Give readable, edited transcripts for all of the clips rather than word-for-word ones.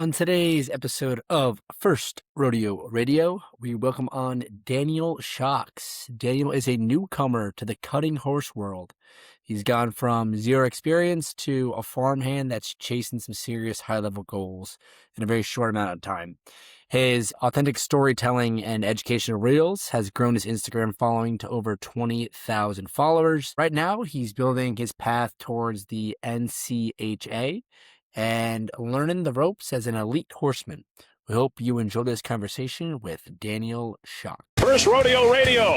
On today's episode of First Rodeo Radio, we welcome on Daniel Shocks. Daniel is a newcomer to the cutting horse world. He's gone from zero experience to a farmhand that's chasing some serious high level goals in a very short amount of time. His authentic storytelling and educational reels has grown his Instagram following to over 20,000 followers. Right now, he's building his path towards the NCHA and learning the ropes as an elite horseman. We hope you enjoy this conversation with Daniel Schock. First Rodeo Radio,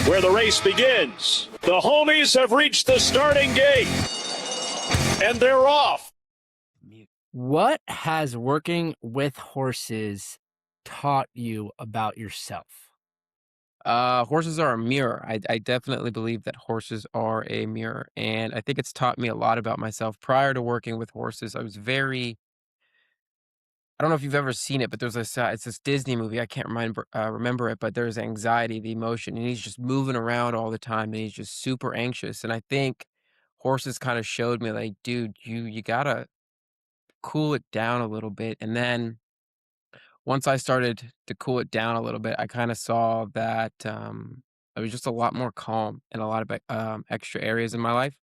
where the race begins. The homies have reached the starting gate, and they're off. What has working with horses taught you about yourself? Horses are a mirror. I definitely believe that horses are a mirror, and I think it's taught me a lot about myself. Prior to working with horses, I was very I don't know if you've ever seen it, but there's this it's this Disney movie. I can't remember it, but there's anxiety, the emotion, and he's just moving around all the time, and he's just super anxious. And I think horses kind of showed me, like, dude, you gotta cool it down a little bit. And then once I started to cool it down a little bit, I kind of saw that I was just a lot more calm in a lot of extra areas in my life.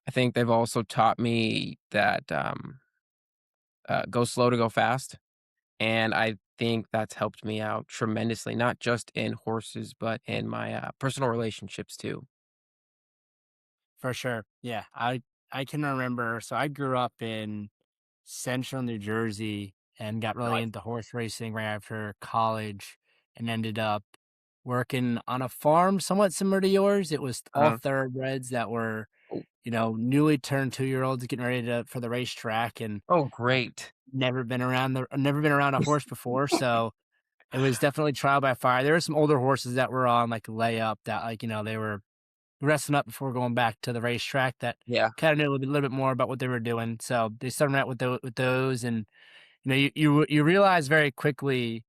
I think they've also taught me that go slow to go fast. And I think that's helped me out tremendously, not just in horses, but in my personal relationships too. For sure. Yeah. I can remember. So I grew up in central New Jersey and got really Nice. into horse racing right after college and ended up working on a farm somewhat similar to yours. It was all Uh, thoroughbreds that were, oh, newly turned 2-year-olds getting ready to for the racetrack and oh, great. never been around a horse before. So it was definitely trial by fire. There were some older horses that were on like layup that they were resting up before going back to the racetrack that Yeah. kind of knew a little bit more about what they were doing. So they started out with those, and you realize very quickly,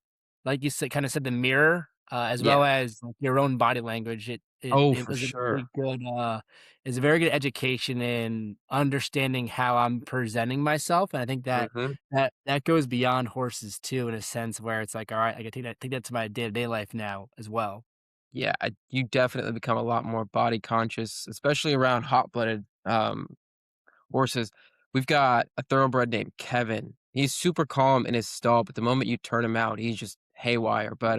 like you said, kind of said the mirror, as Yeah. well as like, your own body language. It Oh, it for was a sure. very good is a very good education in understanding how I'm presenting myself, and I think that Hmm. that goes beyond horses too, in a sense where it's like, all right, I can take that to my day to day life now as well. Yeah. You definitely become a lot more body conscious, especially around hot blooded horses. We've got a thoroughbred named Kevin. He's super calm in his stall, but the moment you turn him out, he's just haywire. But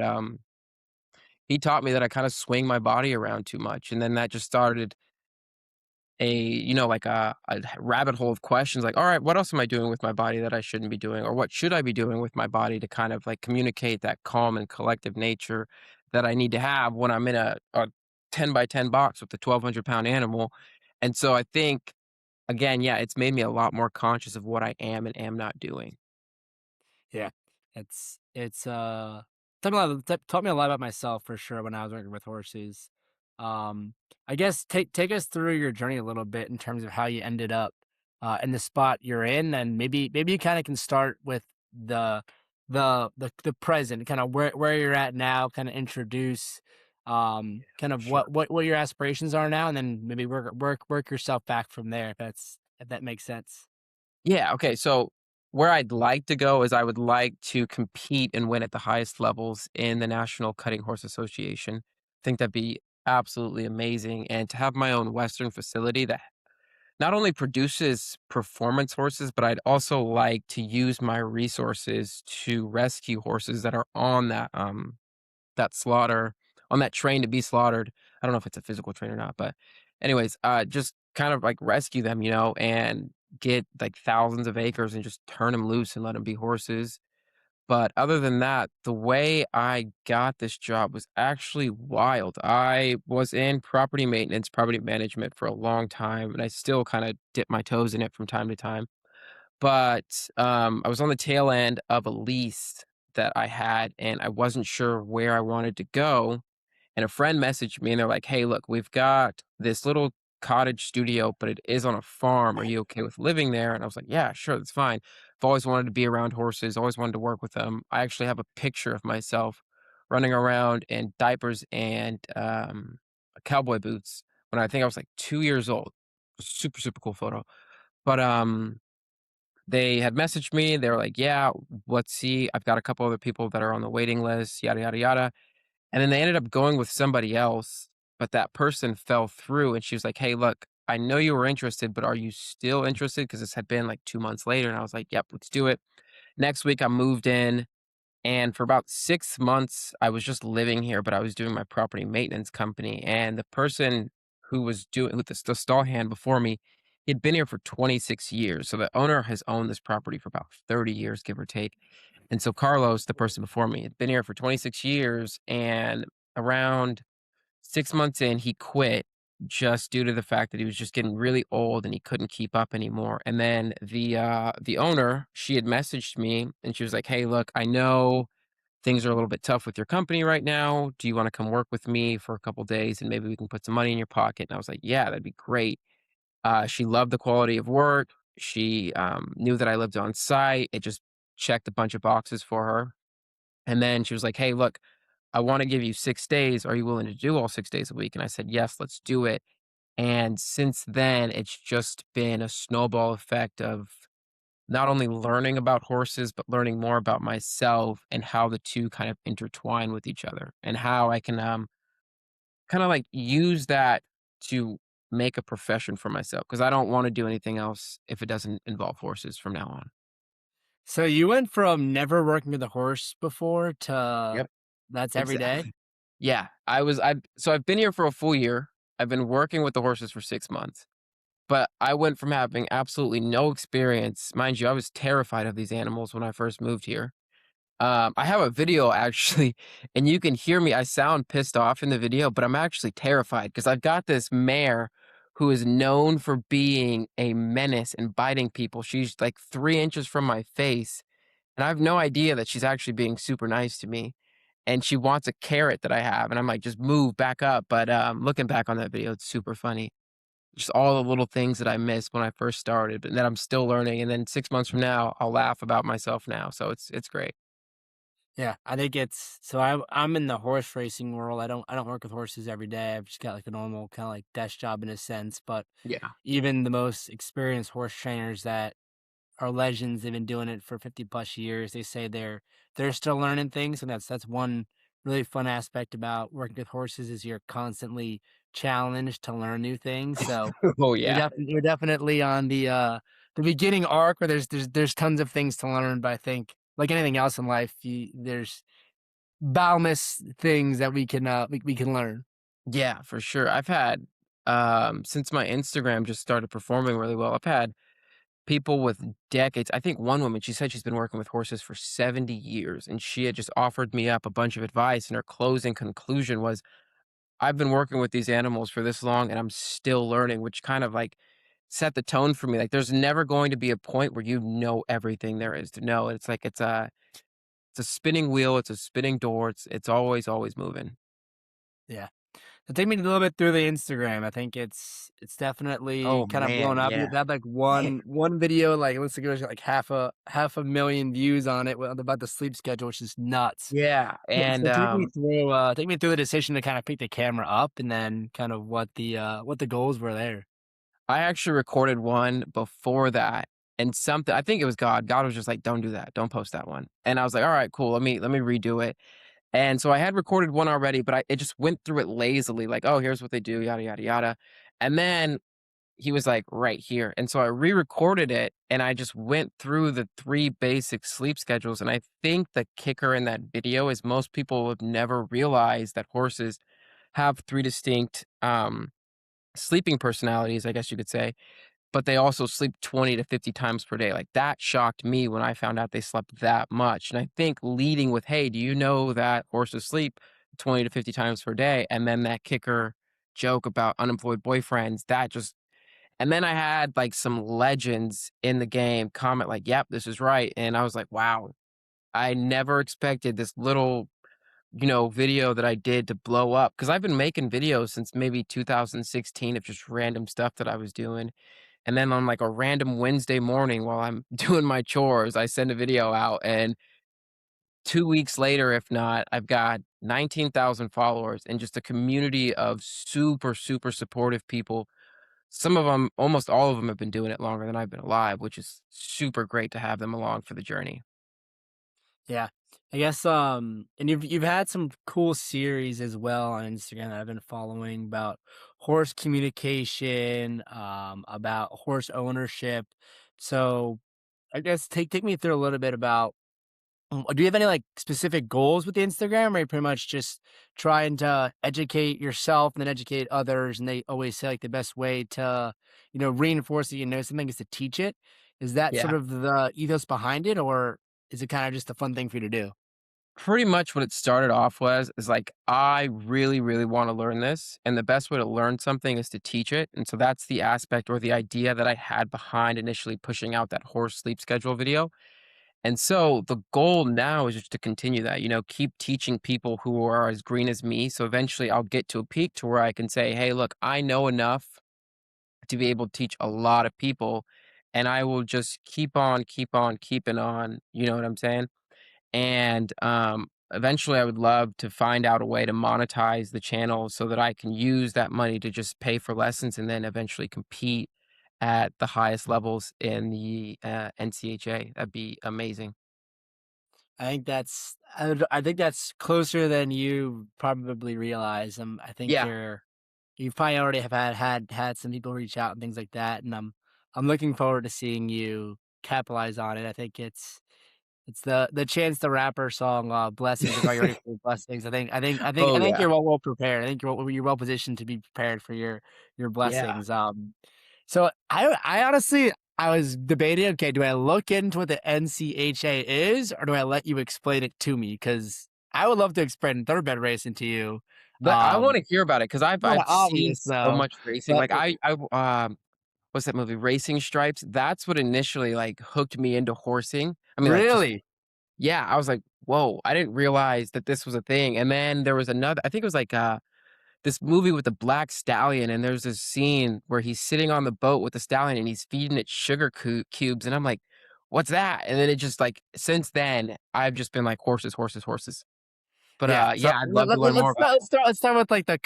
he taught me that I kind of swing my body around too much. And then that just started like a rabbit hole of questions like, all right, what else am I doing with my body that I shouldn't be doing? Or what should I be doing with my body to kind of like communicate that calm and collective nature that I need to have when I'm in a 10 by 10 box with a 1,200-pound animal. And so I think, again, yeah, it's made me a lot more conscious of what I am and am not doing. Yeah, it's taught me a lot about myself for sure when I was working with horses. Um, I guess take us through your journey a little bit in terms of how you ended up in the spot you're in, and maybe you kind of can start with the the present, kind of where you're at now, kind of introduce kind of Sure. what your aspirations are now, and then maybe work yourself back from there if that makes sense. Yeah, okay, so where I'd like to go is I would like to compete and win at the highest levels in the National Cutting Horse Association. I think that'd be absolutely amazing, and to have my own Western facility that not only produces performance horses, but I'd also like to use my resources to rescue horses that are on that slaughter on that train to be slaughtered. I don't know if it's a physical train or not, but anyways, just kind of like rescue them, and get like thousands of acres and just turn them loose and let them be horses. But other than that, the way I got this job was actually wild. I was in property maintenance, property management for a long time, and I still kind of dip my toes in it from time to time. But I was on the tail end of a lease that I had, and I wasn't sure where I wanted to go. And a friend messaged me and they're like, "Hey, look, we've got this little cottage studio, but it is on a farm. Are you okay with living there?" And I was like, "Yeah, sure, that's fine." I've always wanted to be around horses, always wanted to work with them. I actually have a picture of myself running around in diapers and cowboy boots when I think I was like 2 years old. Super, super cool photo. But they had messaged me. They were like, "Yeah, let's see. I've got a couple other people that are on the waiting list, yada, yada, yada." And then they ended up going with somebody else, but that person fell through and she was like, "Hey, look, I know you were interested, but are you still interested?" Because this had been like 2 months later. And I was like, "Yep, let's do it." Next week, I moved in. And for about 6 months, I was just living here, but I was doing my property maintenance company. And the person who was doing with the stall hand before me, he'd been here for 26 years. So the owner has owned this property for about 30 years, give or take. And so Carlos, the person before me, had been here for 26 years. And around 6 months in, he quit just due to the fact that he was just getting really old and he couldn't keep up anymore. And then the owner, she had messaged me and she was like, "Hey, look, I know things are a little bit tough with your company right now. Do you want to come work with me for a couple days and maybe we can put some money in your pocket?" And I was like, "Yeah, that'd be great." She loved the quality of work. She knew that I lived on site. It just checked a bunch of boxes for her. And then she was like, "Hey, look, I want to give you 6 days. Are you willing to do all 6 days a week?" And I said, "Yes, let's do it." And since then, it's just been a snowball effect of not only learning about horses, but learning more about myself and how the two kind of intertwine with each other and how I can kind of like use that to make a profession for myself because I don't want to do anything else if it doesn't involve horses from now on. So you went from never working with a horse before to Yep. that's every day? Exactly. Yeah. I've been here for a full year. I've been working with the horses for 6 months. But I went from having absolutely no experience. Mind you, I was terrified of these animals when I first moved here. I have a video actually, and you can hear me. I sound pissed off in the video, but I'm actually terrified because I've got this mare who is known for being a menace and biting people. She's like 3 inches from my face, and I have no idea that she's actually being super nice to me. And she wants a carrot that I have, and I'm like, just move back up. But looking back on that video, it's super funny. Just all the little things that I missed when I first started, but that I'm still learning. And then 6 months from now, I'll laugh about myself now. So it's great. Yeah, I think it's so I'm in the horse racing world. I don't work with horses every day. I've just got like a normal kind of like desk job in a sense, but Yeah. even the most experienced horse trainers that are legends, they've been doing it for 50 plus years. They say they're still learning things, and that's one really fun aspect about working with horses is you're constantly challenged to learn new things. So Oh, yeah. you're definitely on the beginning arc where there's tons of things to learn, but I think like anything else in life, there's boundless things that we can learn. Yeah, for sure. I've had, since my Instagram just started performing really well, I've had people with decades. I think one woman, she said she's been working with horses for 70 years, and she had just offered me up a bunch of advice. And her closing conclusion was, "I've been working with these animals for this long and I'm still learning," which kind of like set the tone for me. Like, there's never going to be a point where you know everything there is to know. It's like it's a spinning wheel, it's a spinning door, it's always, always moving. Yeah. So take me a little bit through the Instagram. I think it's definitely Oh, kind of blown man, up. You yeah. had like one video, like it looks like it was like half a million views on it about the sleep schedule, which is nuts. Yeah, and, So take me through the decision to kind of pick the camera up and then kind of what the goals were there. I actually recorded one before that, and something I think it was God. God was just like, "Don't do that. Don't post that one." And I was like, "Alright, cool. Let me redo it." And so I had recorded one already, but it just went through it lazily, like, "Oh, here's what they do, yada, yada, yada." And then he was like, "Right here." And so I re-recorded it, and I just went through the 3 basic sleep schedules, and I think the kicker in that video is most people have never realized that horses have 3 distinct, sleeping personalities, I guess you could say, but they also sleep 20 to 50 times per day. Like, that shocked me when I found out they slept that much, and I think leading with, "Hey, do you know that horses sleep 20 to 50 times per day?" And then that kicker joke about unemployed boyfriends, that just and then I had, like, some legends in the game comment like, "Yep, this is right," and I was like, "Wow, I never expected this little, video that I did to blow up." Because 'cause I've been making videos since maybe 2016 of just random stuff that I was doing, and then on, like, a random Wednesday morning while I'm doing my chores, I send a video out, and 2 weeks later, if not, I've got 19,000 followers and just a community of super, super supportive people some of them, almost all of them have been doing it longer than I've been alive, which is super great to have them along for the journey. Yeah. I guess and you've had some cool series as well on Instagram that I've been following about horse communication, about horse ownership. So I guess take me through a little bit about do you have any like specific goals with the Instagram, or are you pretty much just trying to educate yourself and then educate others? And they always say like the best way to, reinforce that you know something is to teach it. Is that Yeah. sort of the ethos behind it, or is it kind of just a fun thing for you to do? Pretty much what it started off was is like, I really, really want to learn this. And the best way to learn something is to teach it. And so that's the aspect or the idea that I had behind initially pushing out that horse sleep schedule video. And so the goal now is just to continue that, keep teaching people who are as green as me. So eventually I'll get to a peak to where I can say, hey, look, I know enough to be able to teach a lot of people. And I will just keep on keeping on. You know what I'm saying? And eventually I would love to find out a way to monetize the channel so that I can use that money to just pay for lessons and then eventually compete at the highest levels in the NCHA. That'd be amazing. I think that's closer than you probably realize. I think Yeah. you probably already have had some people reach out and things like that, and I'm looking forward to seeing you capitalize on it. I think it's the Chance the Rapper song, "Blessings." Like, are you ready for your blessings? I Oh think yeah. you're well prepared. I think you're well positioned to be prepared for your Yeah. blessings. So I honestly I was debating. Okay, do I look into what the NCHA is, or do I let you explain it to me? Because I would love to explain thoroughbred racing to you. But I want Um, to hear about it because Kind of I've seen obvious so though, much racing. but Like what's that movie? Racing Stripes. That's what initially like hooked me into horsing. I mean, like just really, yeah, I was like, whoa, I didn't realize that this was a thing. And then there was another, I think it was like this movie with the black stallion, and there's this scene where he's sitting on the boat with the stallion and he's feeding it sugar cubes, and I'm like, what's that? And then it just like since then I've just been like horses, horses, horses. But yeah. So yeah, I'd love to learn more let's about start. it. Let's start with like the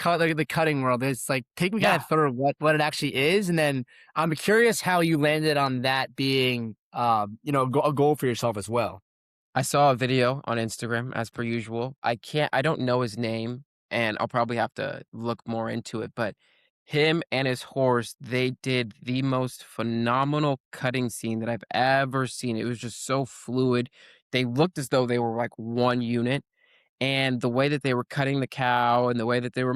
cutting world. It's like take me kind Yeah. of through what it actually is, and then I'm curious how you landed on that being a goal for yourself as well. I saw a video on Instagram as per usual. I don't know his name, and I'll probably have to look more into it, but him and his horse, they did the most phenomenal cutting scene that I've ever seen. It was just so fluid. They looked as though they were like one unit, and the way that they were cutting the cow and the way that they were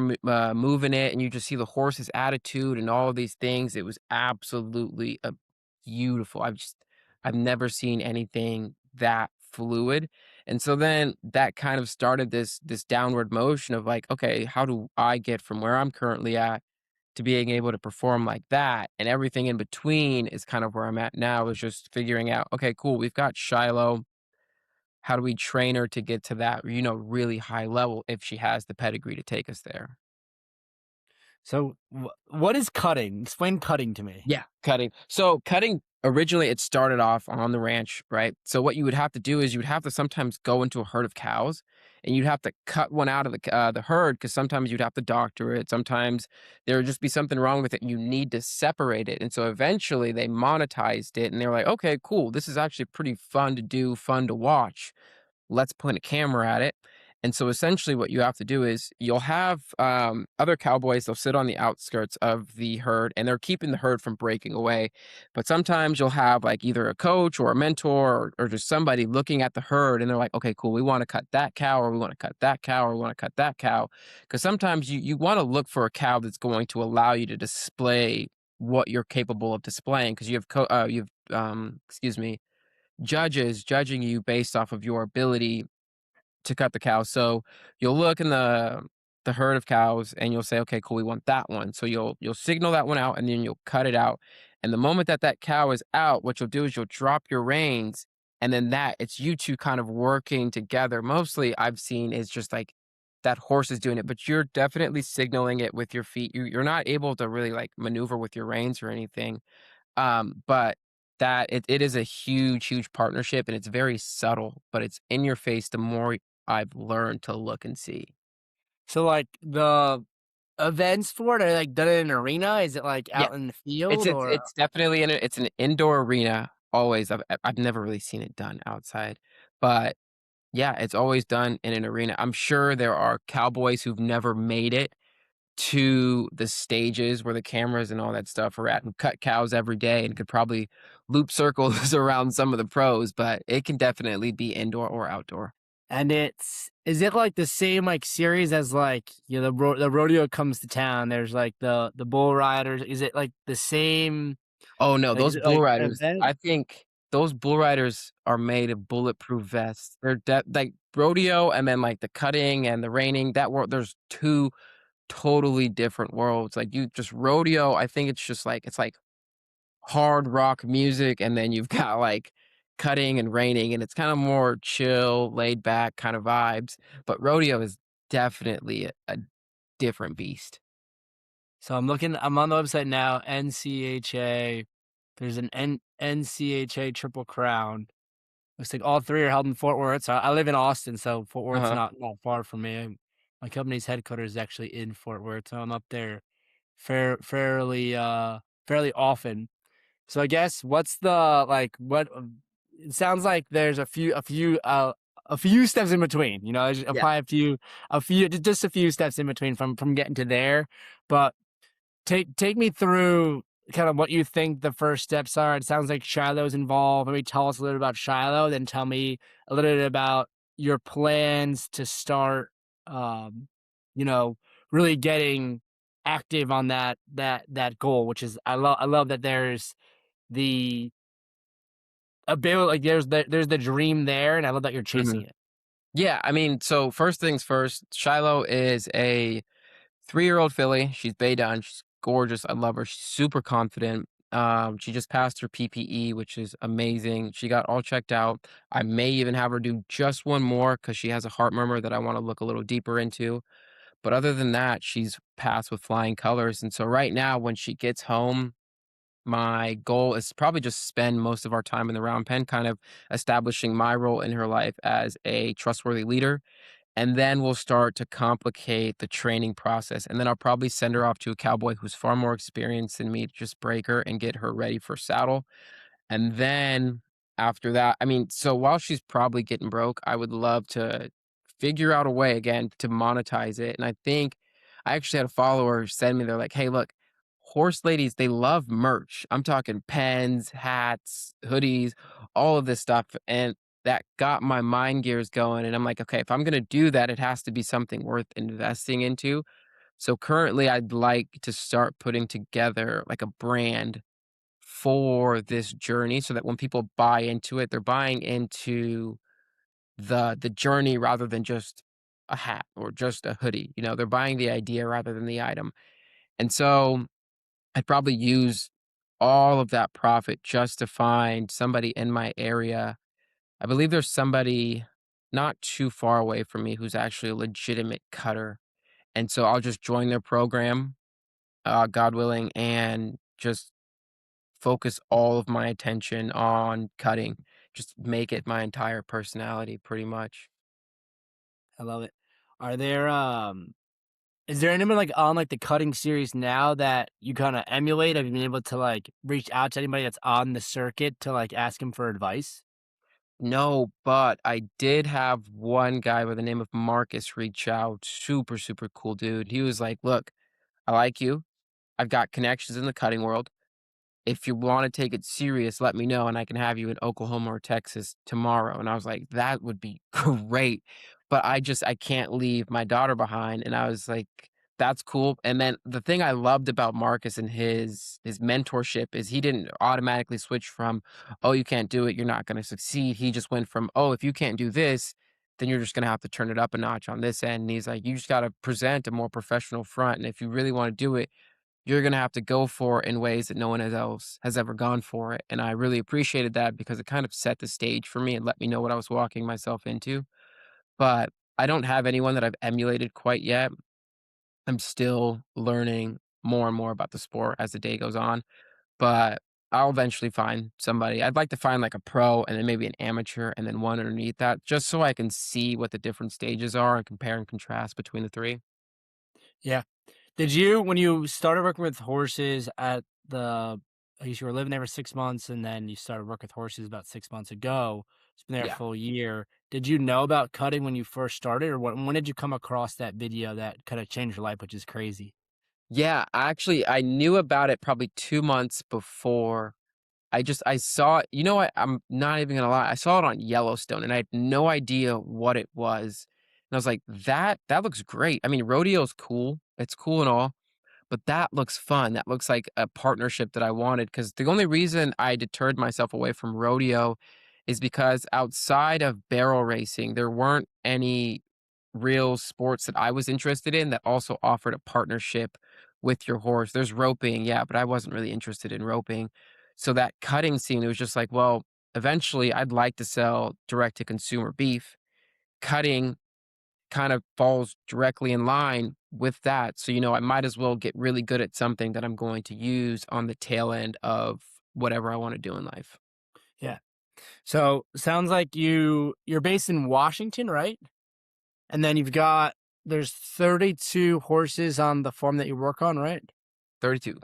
moving it, and you just see the horse's attitude and all of these things, it was absolutely beautiful. I've never seen anything that fluid. And so then that kind of started this downward motion of like, okay, how do I get from where I'm currently at to being able to perform like that? And everything in between is kind of where I'm at now, is just figuring out, okay, cool, we've got Shiloh. How do we train her to get to that, really high level if she has the pedigree to take us there? So what is cutting? Explain cutting to me. Yeah, cutting. So cutting originally it started off on the ranch, right? So what you would have to do is you would have to sometimes go into a herd of cows and you'd have to cut one out of the herd because sometimes you'd have to doctor it. Sometimes there would just be something wrong with it. You need to separate it. And so eventually they monetized it and they were like, okay, cool. This is actually pretty fun to do, fun to watch. Let's point a camera at it. And so essentially what you have to do is you'll have other cowboys, they'll sit on the outskirts of the herd and they're keeping the herd from breaking away. But sometimes you'll have like either a coach or a mentor or just somebody looking at the herd and they're like, okay, cool, we want to cut that cow or we want to cut that cow or we want to cut that cow. Because sometimes you want to look for a cow that's going to allow you to display what you're capable of displaying because excuse me, judges judging you based off of your ability to cut the cow. So you'll look in the herd of cows and you'll say, okay, cool, we want that one. So you'll signal that one out and then you'll cut it out. And the moment that that cow is out, what you'll do is you'll drop your reins, and then that it's you two kind of working together. Mostly I've seen is just like that horse is doing it, but you're definitely signaling it with your feet. You're not able to really like maneuver with your reins or anything. But that it is a huge, huge partnership and it's very subtle, but it's in your face the more I've learned to look and see. So like events for it? Are they, like, done in an arena? Is it, like, Yeah. out in the It's field it's or it's definitely it's an indoor arena always. I've never really seen it done outside, but yeah, it's always done in an arena. I'm sure there are cowboys who've never made it to the stages where the cameras and all that stuff are at and cut cows every day and could probably loop circles around some of the pros, but it can definitely be indoor or outdoor. and is it, like, the same, like, series as, like, the rodeo comes to town, there's, like, the bull riders, is it, like, the same, Oh, no, like, is those it, bull like, riders, event? I think those bull riders are made of bulletproof vests. They're like rodeo and then like the cutting and the reining, that world, there's 2 totally different worlds. Like you just rodeo, I think it's just like it's like hard rock music, and then you've got like cutting and reining, and it's kind of more chill, laid back kind of vibes. But rodeo is definitely a different beast. So I'm on the website now, NCHA, there's an NCHA Triple Crown. Looks like all 3 are held in Fort Worth. So I live in Austin, so Fort Worth's Uh-huh. not far from me. My company's headquarters is actually in Fort Worth, so I'm up there fairly often. So I guess what's the like what it sounds like there's a few steps in between. There's Yeah. probably just a few steps in between from getting to there. But take me through kind of what you think the first steps are. It sounds like Shiloh's involved. Maybe tell us a little about Shiloh, then tell me a little bit about your plans to start, um, you know, really getting active on that goal, which is I love that there's the ability, like there's the dream there, and I love that you're chasing Mhm. it. Yeah, I mean, so first things first, Shiloh is a 3-year-old filly. She's bay done. She's gorgeous. I love her. She's super confident. She just passed her PPE, which is amazing. She got all checked out. I may even have her do just one more because she has a heart murmur that I want to look a little deeper into. But other than that, she's passed with flying colors. And so right now, when she gets home, my goal is to probably just spend most of our time in the round pen, kind of establishing my role in her life as a trustworthy leader, and then we'll start to complicate the training process, and then I'll probably send her off to a cowboy who's far more experienced than me to just break her and get her ready for saddle. And then after that, I mean, so while she's probably getting broke, I would love to figure out a way again to monetize it. And I think I actually had a follower send me, they're like, hey, look, horse ladies, they love merch. I'm talking pens, hats, hoodies, all of this stuff. And that got my mind gears going. And I'm like, okay, if I'm going to do that, it has to be something worth investing into. So currently, I'd like to start putting together like a brand for this journey so that when people buy into it, they're buying into the journey rather than just a hat or just a hoodie. They're buying the idea rather than the item. And so I'd probably use all of that profit just to find somebody in my area. I believe there's somebody not too far away from me who's actually a legitimate cutter. And so I'll just join their program, God willing, and just focus all of my attention on cutting, just make it my entire personality pretty much. I love it. Are there Is there anyone, like, on, like, the cutting series now that you kinda emulate? Have you been able to, like, reach out to anybody that's on the circuit to, like, ask him for advice? No, but I did have one guy by the name of Marcus reach out. Super, super cool dude. He was like, "Look, I like you. I've got connections in the cutting world. If you wanna take it serious, let me know, and I can have you in Oklahoma or Texas tomorrow." And I was like, "That would be great." But I can't leave my daughter behind, and I was like, "That's cool." And then the thing I loved about Marcus and his mentorship is he didn't automatically switch from, "Oh, you can't do it, you're not gonna succeed." He just went from, "Oh, if you can't do this, then you're just gonna have to turn it up a notch on this end." And he's like, "You just gotta present a more professional front, and if you really wanna do it, you're gonna have to go for it in ways that no one else has ever gone for it." And I really appreciated that because it kind of set the stage for me and let me know what I was walking myself into. But I don't have anyone that I've emulated quite yet. I'm still learning more and more about the sport as the day goes on, but I'll eventually find somebody. I'd like to find like a pro and then maybe an amateur and then one underneath that just so I can see what the different stages are and compare and contrast between the 3. Yeah. Did you when you started working with horses at the I guess you were living there for 6 months, and then you started working with horses about 6 months ago. It's been there a Yeah. full year. Did you know about cutting when you first started, or when did you come across that video that kinda changed your life, which is crazy? Yeah, actually, I knew about it probably 2 months before. I saw it, you know what? I'm not even gonna lie, I saw it on Yellowstone, and I had no idea what it was, and I was like, "That looks great." I mean, rodeo's cool, it's cool and all, but that looks fun. That looks like a partnership that I wanted. Because the only reason I deterred myself away from rodeo is because outside of barrel racing, there weren't any real sports that I was interested in that also offered a partnership with your horse. There's roping, yeah, but I wasn't really interested in roping. So that cutting scene, it was just like, well, eventually I'd like to sell direct to consumer beef. Cutting kind of falls directly in line with that. So, I might as well get really good at something that I'm going to use on the tail end of whatever I want to do in life. Yeah. So, sounds like you're based in Washington, right? And then there's 32 horses on the farm that you work on, right? 32.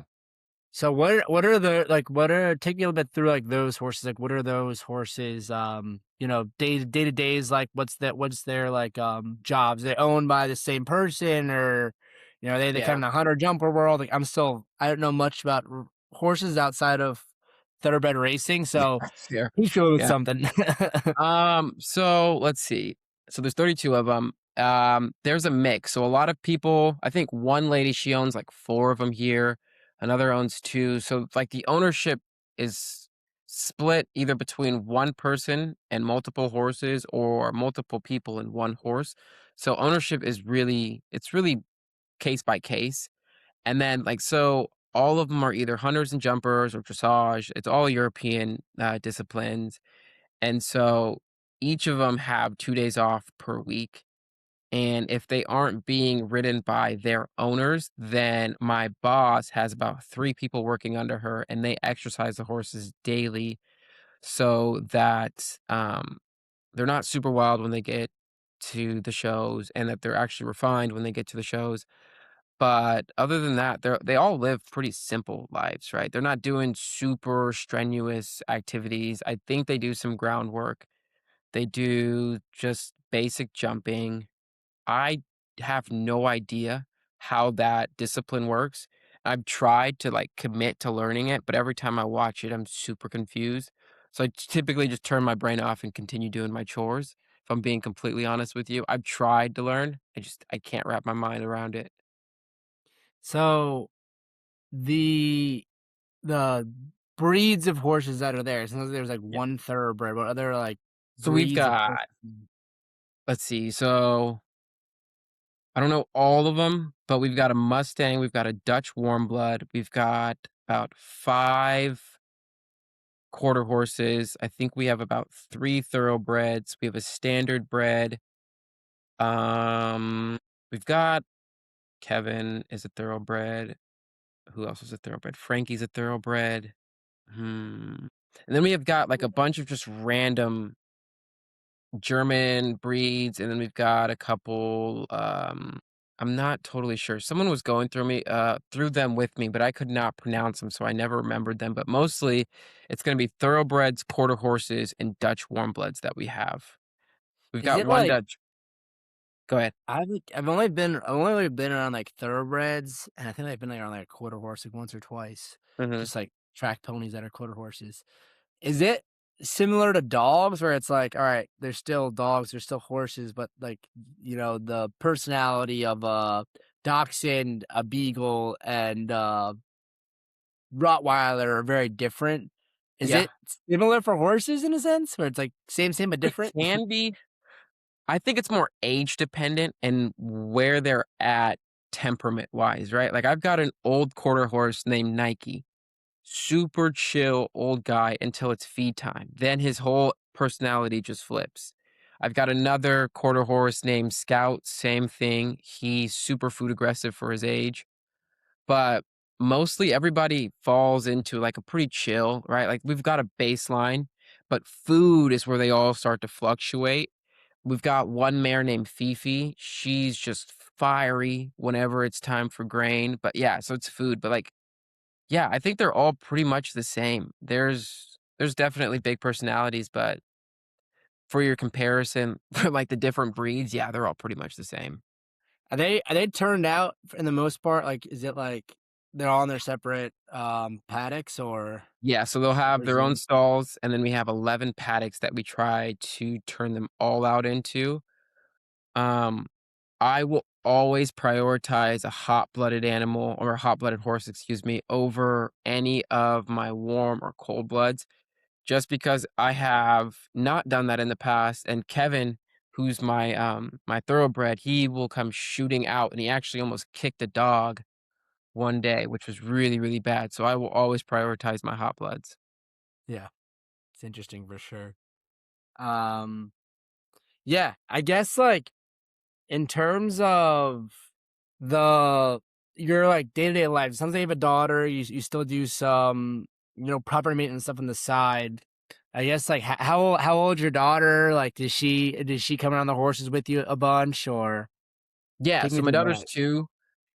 So what are the like what are take me a little bit through like those horses, like what are those horses day to days, like what's their like jobs? They owned by the same person, or they Yeah. kind of hunter jumper world. Like I don't know much about horses outside of thoroughbred racing, so Fair. he's feeling with Yeah. something. So let's see. So there's 32 of them. There's a mix. So a lot of people, I think one lady, she owns like 4 of them here. Another owns 2. So like the ownership is split either between one person and multiple horses or multiple people and one horse. So ownership is it's really case by case. And then like, so all of them are either hunters and jumpers or dressage. It's all European disciplines. And so each of them have 2 days off per week, and if they aren't being ridden by their owners, then my boss has about 3 people working under her, and they exercise the horses daily so that, they're not super wild when they get to the shows and that they're actually refined when they get to the shows. But other than that, they all live pretty simple lives, right? They're not doing super strenuous activities. I think they do some groundwork. They do just basic jumping. I have no idea how that discipline works. I've tried to like commit to learning it, but every time I watch it, I'm super confused. So I typically just turn my brain off and continue doing my chores. If I'm being completely honest with you, I've tried to learn. I can't wrap my mind around it. So the the breeds of horses that are there, since there's like Yeah. one thoroughbred, what other like So we've breeds of got, horses? let's see. So I don't know all of them, but we've got a Mustang, we've got a Dutch warm blood, we've got about 5 quarter horses. I think we have about 3 thoroughbreds. We have a standard bred. Um, we've got Kevin is a thoroughbred. Who else is a thoroughbred? Frankie's a thoroughbred. Hmm. And then we have got like a bunch of just random German breeds, and then we've got a couple, I'm not totally sure. Someone was going through them with me, but I could not pronounce them, so I never remembered them. But mostly, it's gonna be thoroughbreds, quarter horses, and Dutch warm bloods that we have. We've Is got it one like Dutch. Go ahead. I've only been around like thoroughbreds, and I think I've been like around like a quarter horse like once or twice, Mhm. just like track ponies that are quarter horses. Is it similar to dogs where it's like, all right, they're still dogs, they're still horses, but like the personality of a dachshund, a beagle, and Rottweiler are very different. Is Yeah. it similar for horses in a sense where it's like same but It different? can be. I think it's more age dependent and where they're at temperament-wise, right? Like, I've got an old quarter horse named Nike. Super chill old guy until it's feed time. Then his whole personality just flips. I've got another quarter horse named Scout, same thing. He's super food aggressive for his age, but mostly everybody falls into like a pretty chill, right? Like we've got a baseline, but food is where they all start to fluctuate. We've got one mare named Fifi. She's just fiery whenever it's time for grain, but yeah, so it's food, but, like, yeah, I think they're all pretty much the same. There's definitely big personalities, but for your comparison for, like, the different breeds, yeah, they're all pretty much the same. Are they turned out in the most part? Like, is it like they're all in their separate paddocks, Yeah, so they'll have or is their own it? stalls, and then we have 11 paddocks that we try to turn them all out into. Um, I will always prioritize a hot-blooded animal or a hot-blooded horse, excuse me, over any of my warm or cold bloods, just because I have not done that in the past. And Kevin, who's my thoroughbred, he will come shooting out, and he actually almost kicked a dog one day, which was really, really bad. So I will always prioritize my hot bloods. Yeah, it's interesting for sure. Um, yeah, I guess like in terms of the your like day to day life, it sounds like you have a daughter. You still do some proper maintenance stuff on the side. I guess like how old's your daughter? Like, does she come around the horses with you a bunch, or Yeah, take so me my through daughter's that? 2.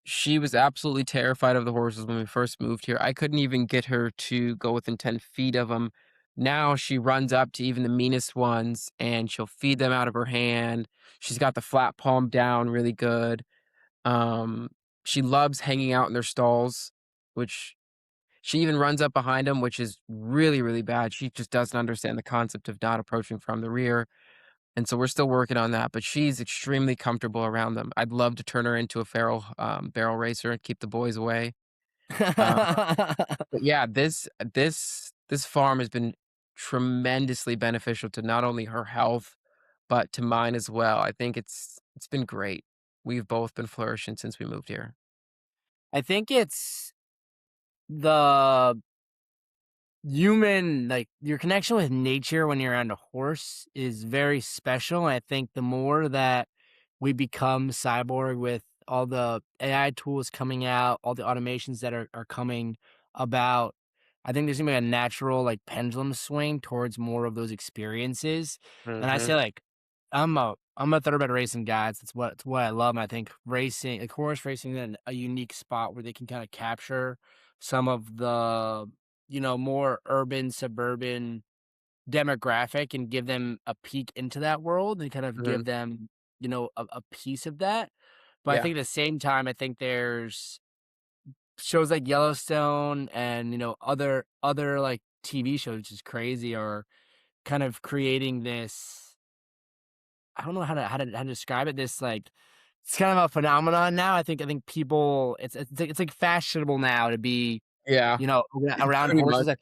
She was absolutely terrified of the horses when we first moved here. I couldn't even get her to go within 10 feet of them. Now she runs up to even the meanest ones and she'll feed them out of her hand. She's got the flat palm down really good. Um, she loves hanging out in their stalls, which she even runs up behind them, which is really, really bad. She just doesn't understand the concept of not approaching from the rear. And so we're still working on that, but she's extremely comfortable around them. I'd love to turn her into a feral, barrel racer and keep the boys away. Um, but yeah, this farm has been tremendously beneficial to not only her health, but to mine as well. I think it's been great. We've both been flourishing since we moved here. I think it's the human, like your connection with nature when you're on a horse is very special. And I think the more that we become cyborg with all the AI tools coming out, all the automations that are coming about, I think there's gonna be a natural like pendulum swing towards more of those experiences. And I Mhm, say like I'm a thoroughbred racing guy. It's what I love. And I think racing, like horse racing, is in a unique spot where they can kind of capture some of the more urban, suburban demographic and give them a peek into that world and kind of mhm. give them, a piece of that. But I Yeah, think at the same time, I think there's shows like Yellowstone and, other like TV shows, which is crazy, or kind of creating this. I don't know how to describe it. This like it's kind of a phenomenon now. I think people it's like fashionable now to be yeah, around pretty much. horses. I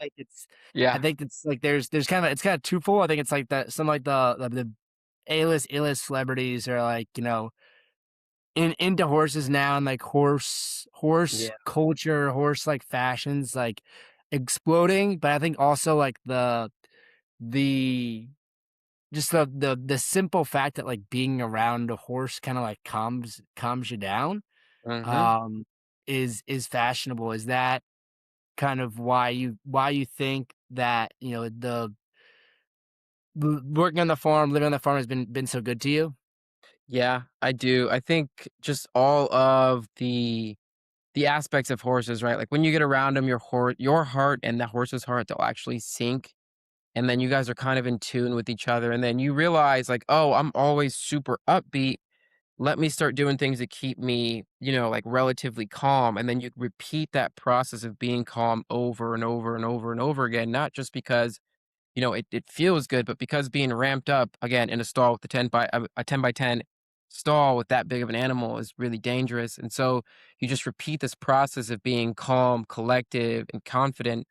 Yeah, think it's like there's it's kind of twofold. I think it's like that some like the A-list celebrities are like, into horses now, and like horse yeah, culture, horse like fashions like exploding. But I think also like the just the simple fact that like being around a horse kind of like calms you down mhm. um is fashionable. Is that kind of why you think that, working on the farm, living on the farm has been so good to you? Yeah, I do. I think just all of the aspects of horses, right? Like when you get around them, your heart and the horse's heart, they'll actually sync. And then you guys are kind of in tune with each other. And then you realize, like, oh, I'm always super upbeat. Let me start doing things that keep me, like relatively calm. And then you repeat that process of being calm over and over and over and over again, not just because it feels good, but because being ramped up again in a stall with a 10 by 10 stall with that big of an animal is really dangerous. And so you just repeat this process of being calm, collective, and confident.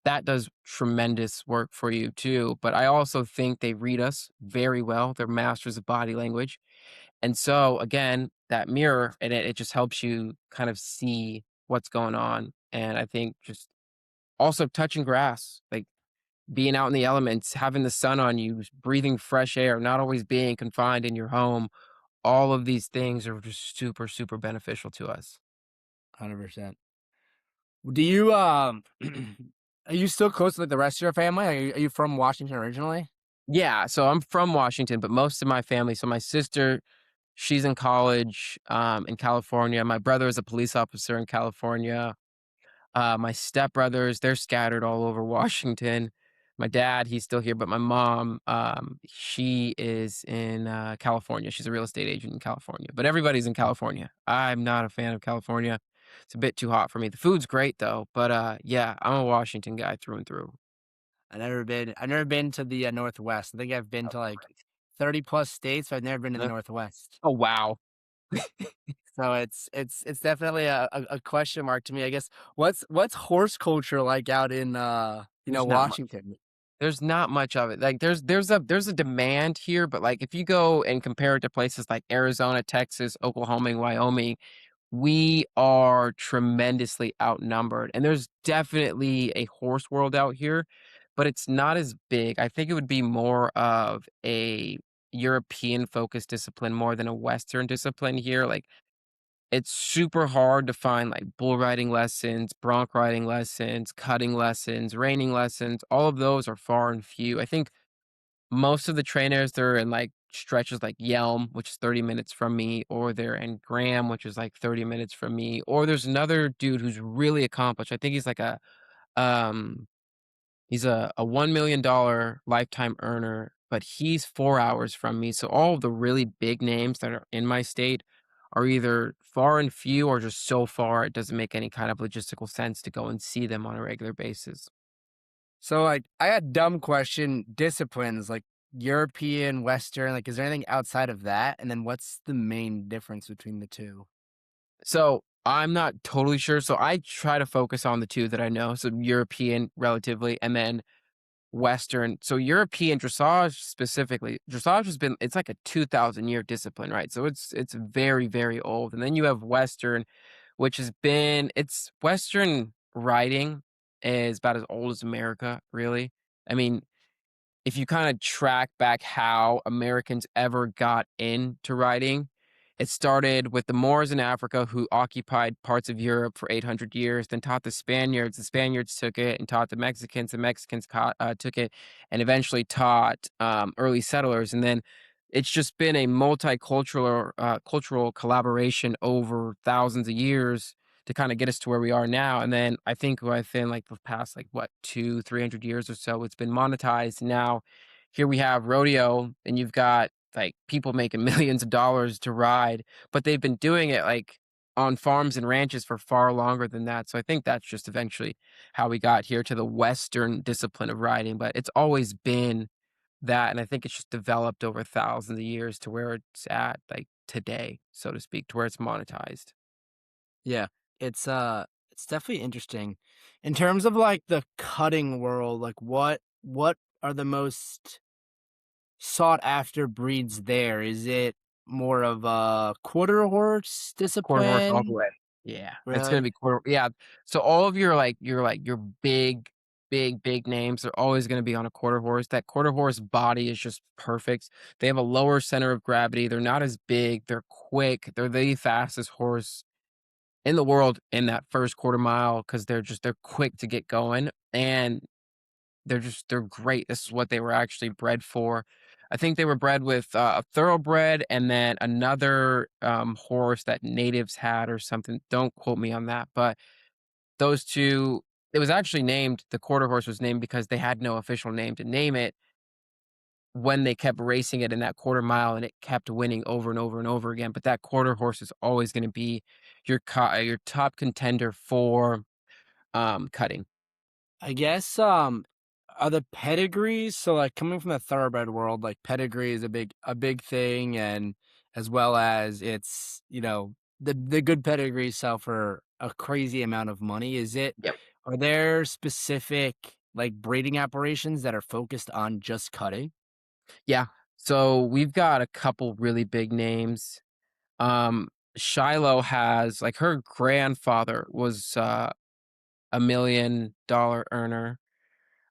That does tremendous work for you too. But I also think they read us very well. They're masters of body language. And so again, that mirror and it just helps you kind of see what's going on. And I think just also touching grass, like being out in the elements, having the sun on you, breathing fresh air, not always being confined in your home. All of these things are just super, super beneficial to us. 100%. Do you are you still close to like the rest of your family? Are you from Washington originally? Yeah, so I'm from Washington, but most of my family, so my sister, She's in college, in California. My brother is a police officer in California. My stepbrothers, they're scattered all over Washington. My dad, he's still here, but my mom, she is in California. She's a real estate agent in California, but everybody's in California. I'm not a fan of California. It's a bit too hot for me. The food's great though, but yeah, I'm a Washington guy through and through. I've never been to the Northwest. I think I've been Oh, to like 30 plus states, but I've never been to the uh, Northwest. oh, wow. So it's definitely a question mark to me. I guess what's horse culture like out in There's not much. Washington? There's not much of it. Like there's a demand here, but like if you go and compare it to places like Arizona, Texas, Oklahoma, and Wyoming, we are tremendously outnumbered. And there's definitely a horse world out here, but it's not as big. I think it would be more of a European focused discipline more than a Western discipline here. Like it's super hard to find like bull riding lessons, bronc riding lessons, cutting lessons, reining lessons. All of those are far and few. I think most of the trainers, they're in like stretches like Yelm, which is 30 minutes from me, or they're in Graham, which is like 30 minutes from me. Or there's another dude who's really accomplished. I think he's like um a $1 million lifetime earner, but he's 4 hours from me. So all of the really big names that are in my state are either far and few or just so far it doesn't make any kind of logistical sense to go and see them on a regular basis. So like I had dumb question disciplines like European, Western, like is there anything outside of that? And then what's the main difference between the two? So I'm not totally sure. So I try to focus on the two that I know. So European relatively, and then Western. So European dressage specifically, dressage has been it's like a 2,000 year discipline, right? So it's very, very old. And then you have Western, which has been it's Western riding is about as old as America, really. I mean, if you kind of track back how Americans ever got into writing, it started with the Moors in Africa who occupied parts of Europe for 800 years, then taught the Spaniards. The Spaniards took it and taught the Mexicans. The Mexicans took it and eventually taught early settlers. And then it's just been a multicultural cultural collaboration over thousands of years to kind of get us to where we are now. And then I think within like the past like what 300 years or so, it's been monetized. Now here we have rodeo, and you've got like people making millions of dollars to ride, but they've been doing it like on farms and ranches for far longer than that. So I think that's just eventually how we got here to the Western discipline of riding. But it's always been that, and I think it's just developed over thousands of years to where it's at like today, so to speak, to where it's monetized. Yeah. It's definitely interesting. In terms of like the cutting world, like what are the most sought after breeds there? Is it more of a quarter horse Quarter horse all the discipline? way. Yeah, it's gonna Really? be quarter yeah. So all of your big, big, big names are always gonna be on a quarter horse. That quarter horse body is just perfect. They have a lower center of gravity. They're not as big. They're quick. They're the fastest horse in the world in that first quarter mile because they're quick to get going, and they're great. This is what they were actually bred for. I think they were bred with a thoroughbred and then another horse that natives had or something. Don't quote me on that, but those two. It was actually named. The quarter horse was named because they had no official name to name it when they kept racing it in that quarter mile and it kept winning over and over and over again. But that quarter horse is always going to be your top contender for cutting. I guess are the pedigrees so like coming from the thoroughbred world, like pedigree is a big thing and as well as it's, the good pedigrees sell for a crazy amount of money. Are there specific like breeding operations that are focused on just cutting? Yeah. So we've got a couple really big names. Shiloh has like her grandfather was $1 million earner.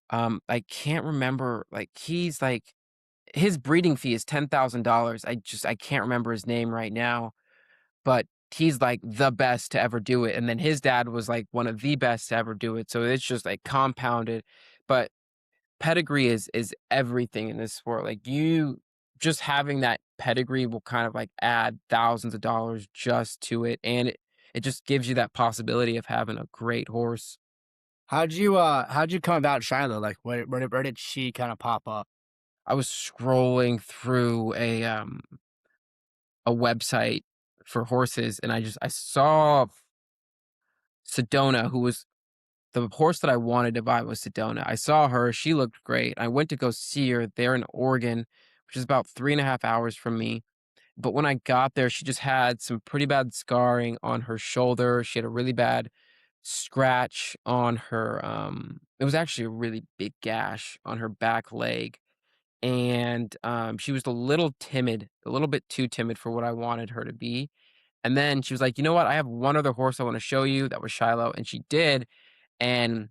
I can't remember like he's like his breeding fee is $10,000. I can't remember his name right now, but he's like the best to ever do it. And then his dad was like one of the best to ever do it. So it's just like compounded. But pedigree is everything in this sport. Like just having that pedigree will kind of, like, add thousands of dollars just to it, and it just gives you that possibility of having a great horse. How'd you come about Shiloh? Like, where did she kinda pop up? I was scrolling through a website for horses, and I saw Sedona, who was the horse that I wanted to buy was Sedona. I saw her, she looked great. I went to go see her there in Oregon, which is about 3.5 hours from me. But when I got there, she just had some pretty bad scarring on her shoulder. She had a really bad scratch on her, it was actually a really big gash on her back leg. And she was a little timid, a little bit too timid for what I wanted her to be. And then she was like, you know what? I have one other horse I want to show you. That was Shiloh. And she did. And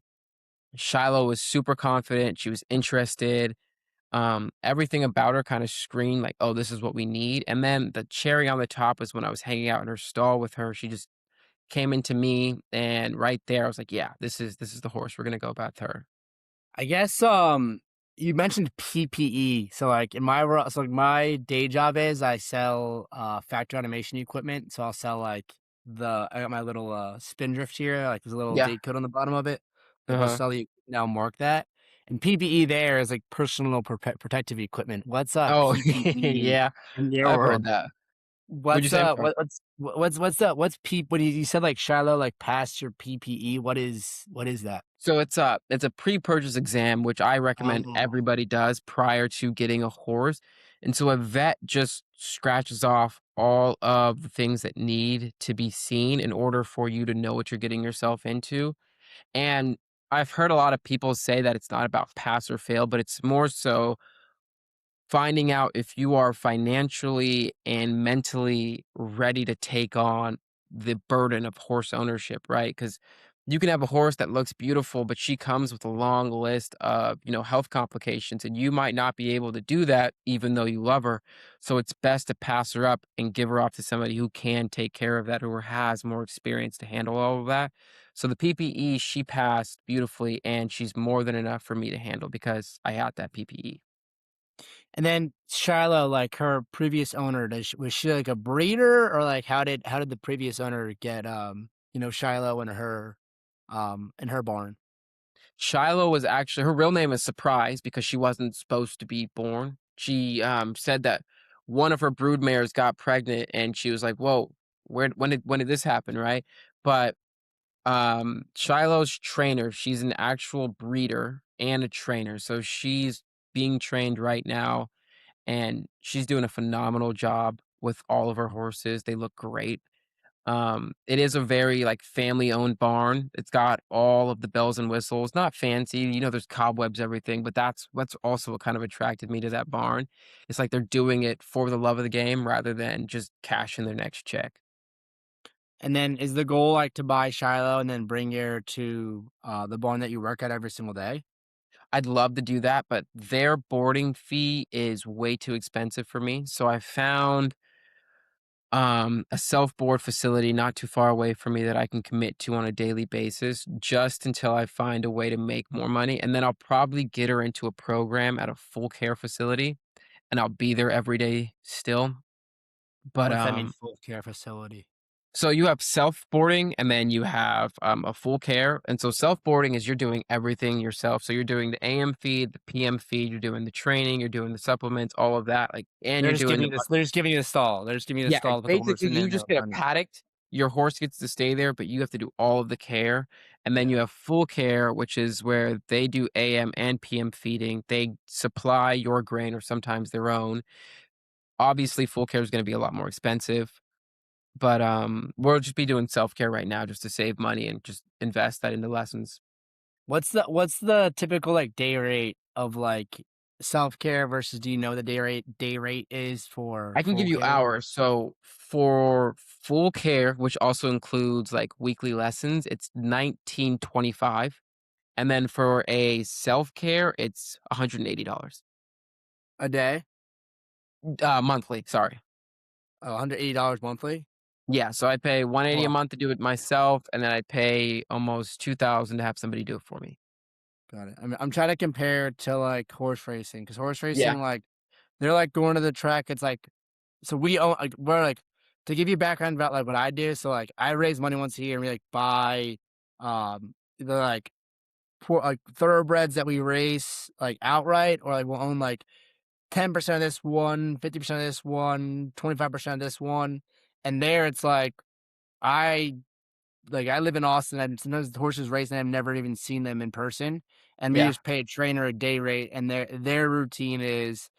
Shiloh was super confident. She was interested. Everything about her kind of screamed like, "Oh, this is what we need." And then the cherry on the top is when I was hanging out in her stall with her. She just came into me, and right there, I was like, "Yeah, this is the horse. We're gonna go about her." I guess, you mentioned PPE. So, like, like, my day job is I sell, factory automation equipment. So I'll sell, like, I got my little, spindrift here, like, there's a little Yeah. date code on the bottom of it. Like, I'll Uh-huh. sell you now mark that. And PPE there is, like, personal protective equipment. What's, Oh, PPE yeah. in your I've heard world? that. What'd you What's, say? I'm sorry. what's when you said, like, Shiloh, like, passed your PPE, what is that? So it's a pre-purchase exam, which I recommend Oh. everybody does prior to getting a horse. And so a vet just scratches off all of the things that need to be seen in order for you to know what you're getting yourself into. And I've heard a lot of people say that it's not about pass or fail, but it's more so finding out if you are financially and mentally ready to take on the burden of horse ownership, right? Because you can have a horse that looks beautiful, but she comes with a long list of, health complications, and you might not be able to do that even though you love her. So it's best to pass her up and give her off to somebody who can take care of that, who has more experience to handle all of that. So the PPE, she passed beautifully, and she's more than enough for me to handle because I had that PPE. And then Shiloh, like, her previous owner, was she, like, a breeder, or, like, how did the previous owner get, Shiloh in her barn? Shiloh was actually her real name is Surprise because she wasn't supposed to be born. She, said that one of her brood mares got pregnant, and she was like, "Whoa, when did this happen?" Right? But, Shiloh's trainer, she's an actual breeder and a trainer, so she's being trained right now, and she's doing a phenomenal job with all of her horses. They look great. It is a very, like, family-owned barn. It's got all of the bells and whistles, not fancy, there's cobwebs, everything, but that's also what kind of attracted me to that barn. It's like they're doing it for the love of the game rather than just cashing their next check. And then is the goal, like, to buy Shiloh and then bring her to, the barn that you work at every single day? I'd love to do that, but their boarding fee is way too expensive for me, so I found a self-board facility not too far away from me that I can commit to on a daily basis just until I find a way to make more money, and then I'll probably get her into a program at a full care facility, and I'll be there every day still. But, What's that mean, full care facility? so you have self-boarding and then you have, a full care, and so self-boarding is you're doing everything yourself. So you're doing the AM feed, the PM feed, you're doing the training, you're doing the supplements, all of that, like, and you're doing the They're just giving you the stall. They're just giving you the Yeah, stall to put the horse basically, in, you and just they'll get a run it. paddock, your horse gets to stay there, but you have to do all of the care, and then Yeah. you have full care, which is where they do AM and PM feeding. They supply your grain or sometimes their own. Obviously, full care is gonna be a lot more expensive, but, we'll just be doing self-care right now just to save money and just invest that into lessons. What's the typical, like, day rate of, like, self-care versus, do you know the day rate is for I can give full you care? hours. So for full care, which also includes, like, weekly lessons, it's 19.25. And then for a self-care, it's $180. A day? Monthly, sorry. Oh, $180 monthly? Yeah, so I pay 180 a Oh, month to do it myself, and then I pay almost 2,000 to have somebody do it for me. got it. I'm trying to compare to, like, horse racing, because horse Yeah. racing, like, they're like going to the track. It's like, so we own, like, we're like, to give you background about like what I do. So like I raise money once a year and we like buy, either like poor, like thoroughbreds that we race like outright, or like we'll own like 10% of this one, 50% of this one, 25% of this one. And there it's like, I I live in Austin and sometimes the horses race and I've never even seen them in person. And we Yeah. just pay a trainer a day rate, and their routine is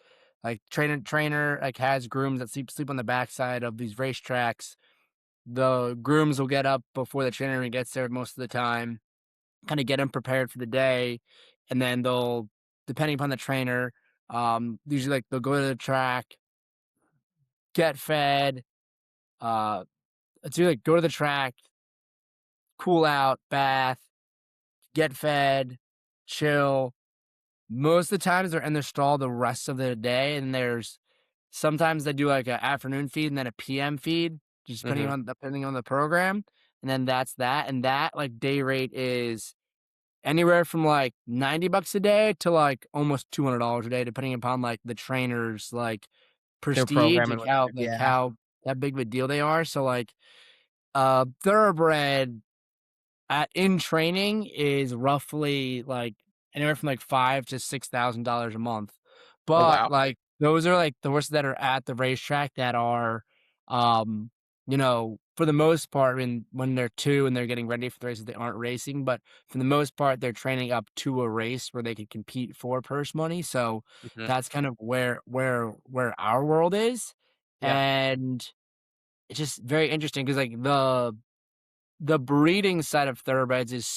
like trainer like has grooms that sleep on the backside of these racetracks. The grooms will get up before the trainer even gets there most of the time, kind of get them prepared for the day, and then they'll, depending upon the trainer, usually like they'll go to the track, get fed, uh, it's either like go to the track, cool out, bath, get fed, chill. Most of the times they're in their stall the rest of the day, and there's sometimes they do like an afternoon feed and then a PM feed, just Mhm. depending on the program, and then that's that. And that like day rate is anywhere from like $90 a day to like almost $200 a day, depending upon like the trainer's like Their prestige, program and what like yeah. how that big of a deal they are. So like thoroughbred at in training is roughly like anywhere from like five to $6,000 a month. Oh, But wow. like those are like the horses that are at the racetrack that are, um, for the most part, when they're two and they're getting ready for the races, they aren't racing. But for the most part, they're training up to a race where they can compete for purse money. So Mhm. that's kind of where our world is, Yeah. and it's just very interesting because like the breeding side of thoroughbreds is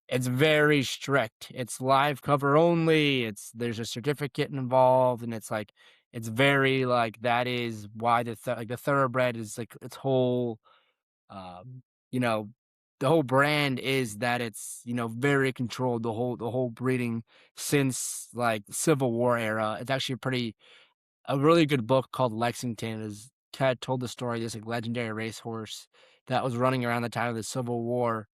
it's very strict. It's live cover only. There's a certificate involved, and it's like it's very like that is why the thoroughbred is like its whole, um you know the whole brand is that it's very controlled, the whole breeding since like Civil War era. It's actually a really good book called Lexington is kind of told the story of this like legendary racehorse that was running around the time of the Civil War,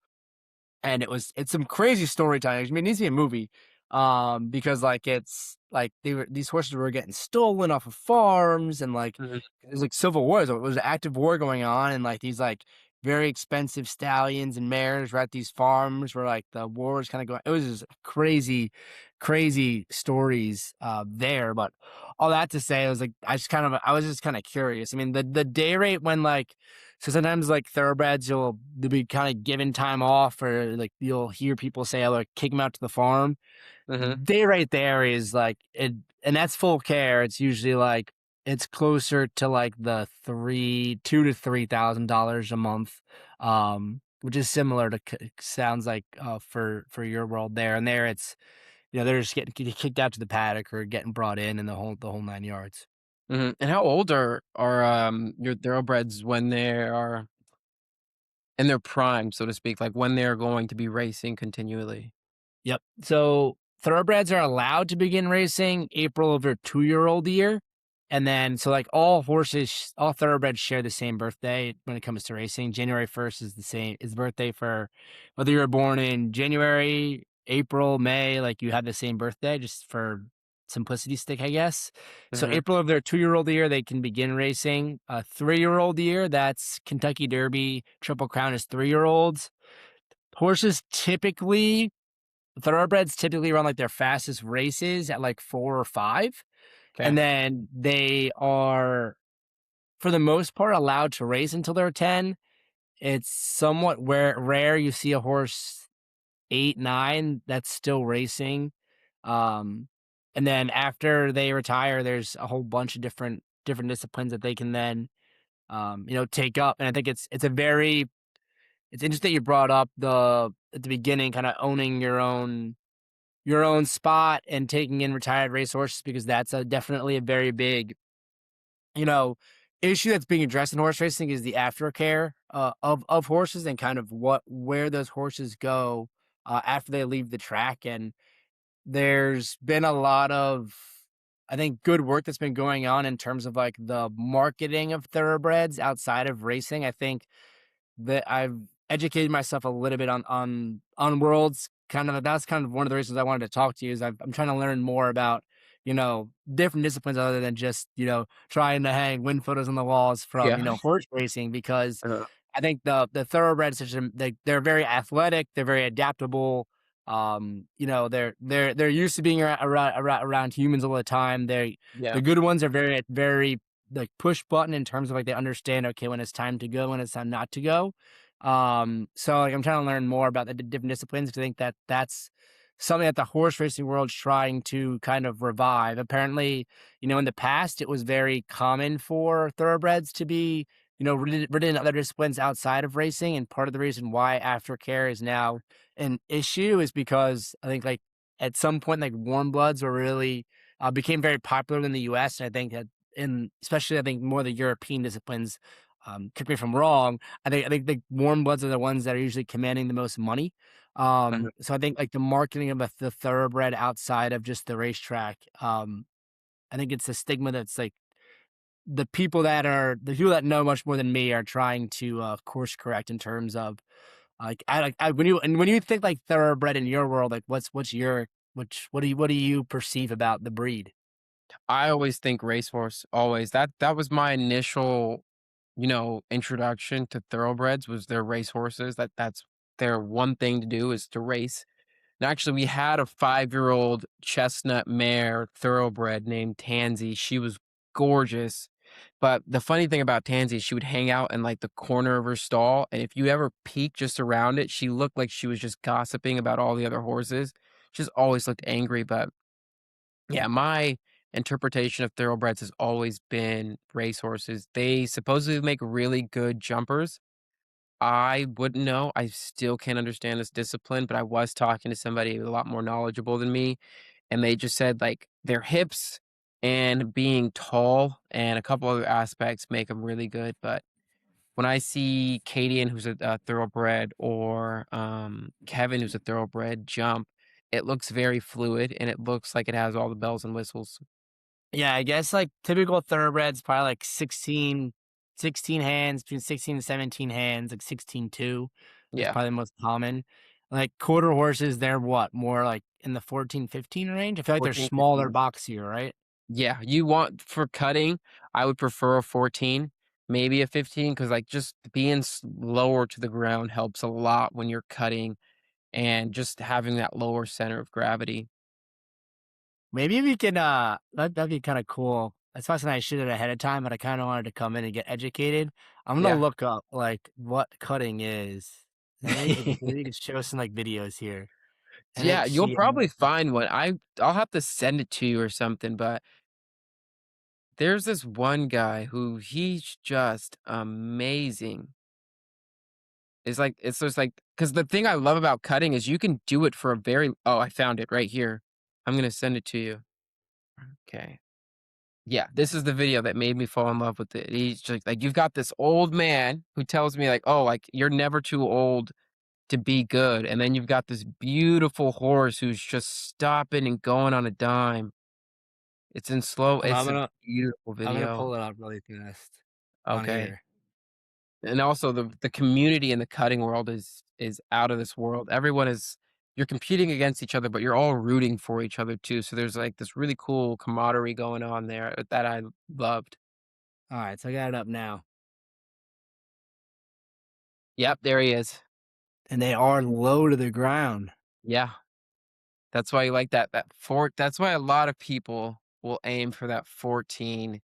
and it's some crazy storytelling. I mean, it needs to be a movie, because like it's like these horses were getting stolen off of farms, and like Mhm. it was like Civil War, so it was an active war going on, and like these like very expensive stallions and mares were at these farms where like the war was kind of going. It was just crazy, crazy stories there. But all that to say, it was like I was just kind of curious. I mean, the day rate when like, so sometimes like thoroughbreds, they'll be kind of given time off, or like you'll hear people say, "Oh, like kick them out to the farm." Mhm. Day right there is like it, and that's full care. It's usually like it's closer to like the $2,000 to $3,000 a month, which is similar to sounds like for your world there. And there, it's they're just getting kicked out to the paddock or getting brought in, and the whole 9 yards. Mhm. And how old are, your thoroughbreds when they are in their prime, so to speak, like, when they're going to be racing continually? Yep. So thoroughbreds are allowed to begin racing April of their 2-year-old year. And then, so like all thoroughbreds share the same birthday when it comes to racing. January 1st is the birthday for whether you were born in January, April, May, like you have the same birthday, just for simplicity's sake, I guess. So Mhm. April of their 2-year-old year, they can begin racing. A 3-year-old year, that's Kentucky Derby, Triple Crown is 3-year-olds. Horses typically Thoroughbreds typically run like their fastest races at like 4 or 5, 'Kay. and then they are, for the most part, allowed to race until they're 10. It's somewhat rare you see a horse 8, 9 that's still racing. Um, and then after they retire, there's a whole bunch of different disciplines that they can then, take up. And I think it's interesting that you brought up at the beginning, kind of owning your own spot and taking in retired racehorses, because that's definitely a very big, you know, issue that's being addressed in horse racing is the aftercare of horses, and kind of where those horses go after they leave the track. And there's been a lot of, I think, good work that's been going on in terms of like the marketing of thoroughbreds outside of racing. I think that I've educated myself a little bit on worlds. Kind of that's kind of one of the reasons I wanted to talk to you is I'm trying to learn more about different disciplines other than just, trying to hang win photos on the walls from, Yeah. horse racing because Uh, I think the thoroughbreds they're very athletic, they're very adaptable. They're used to being around humans all the time. The yeah. good ones are very like push button in terms of like they understand okay when it's time to go, when it's time not to go. So like I'm trying to learn more about the different disciplines. 'Cause I think that that's something that the horse racing world's trying to kind of revive. Apparently, in the past it was very common for thoroughbreds to be ridden in other disciplines outside of racing. And part of the reason why aftercare is now an issue is because I think like at some point like warm bloods were really became very popular in the US. And I think that especially I think more the European disciplines, correct me if I'm wrong. I think the warm bloods are the ones that are usually commanding the most money. Uh, So I think like the marketing of the thoroughbred outside of just the racetrack, I think it's a stigma that's like the people that know much more than me are trying to course correct in terms of when you think like thoroughbred in your world, like what's your which what do you perceive about the breed? I always think racehorse, always. That was my initial, introduction to thoroughbreds was their racehorses. That's their one thing to do is to race. And actually, we had a 5-year-old chestnut mare thoroughbred named Tansy. She was gorgeous. But the funny thing about Tansy, she would hang out in like the corner of her stall. And if you ever peek just around it, she looked like she was just gossiping about all the other horses. She just always looked angry. But yeah, my interpretation of thoroughbreds has always been racehorses. They supposedly make really good jumpers. I wouldn't know. I still can't understand this discipline, but I was talking to somebody a lot more knowledgeable than me, and they just said like their hips and being tall and a couple other aspects make them really good. But when I see Cadian, who's a thoroughbred, or Kevin, who's a thoroughbred, jump, it looks very fluid and it looks like it has all the bells and whistles. Yeah, I guess like typical thoroughbreds probably like 16 hands, between 16 and 17 hands, like 16.2 is Yeah, probably the most common. Like quarter horses, they're what more like in the 14, 15 range. I feel like they're 14, smaller, 15. boxier, right? Yeah, you want for cutting, I would prefer a 14, maybe a 15, because like, just being lower to the ground helps a lot when you're cutting and just having that lower center of gravity. Maybe we can that'd be kind of cool. That's why I should have ahead of time, but I kind of wanted to come in and get educated. I'm gonna Yeah. look up like what cutting is. And maybe you could show some like videos here. Yeah, you'll probably NHCA. find one. I'll have to send it to you or something, but there's this one guy who he's just amazing. It's just like because the thing I love about cutting is you can do it for a very oh, I found it right here. I'm gonna send it to you. Okay. Yeah, this is the video that made me fall in love with it. He's just like, you've got this old man who tells me like, "Oh, like, you're never too old to be good," and then you've got this beautiful horse who's just stopping and going on a dime. It's in slow Hold on, it's a beautiful I'm gonna video. pull it up really fast on Okay. here. And also the community in the cutting world is out of this world. Everyone is you're competing against each other, but you're all rooting for each other too, so there's, like, this really cool camaraderie going on there that I loved. All right, so I got it up now, Yep, there he is. and they are low to the ground. Yeah. That's why you like that's why a lot of people will aim for that 14,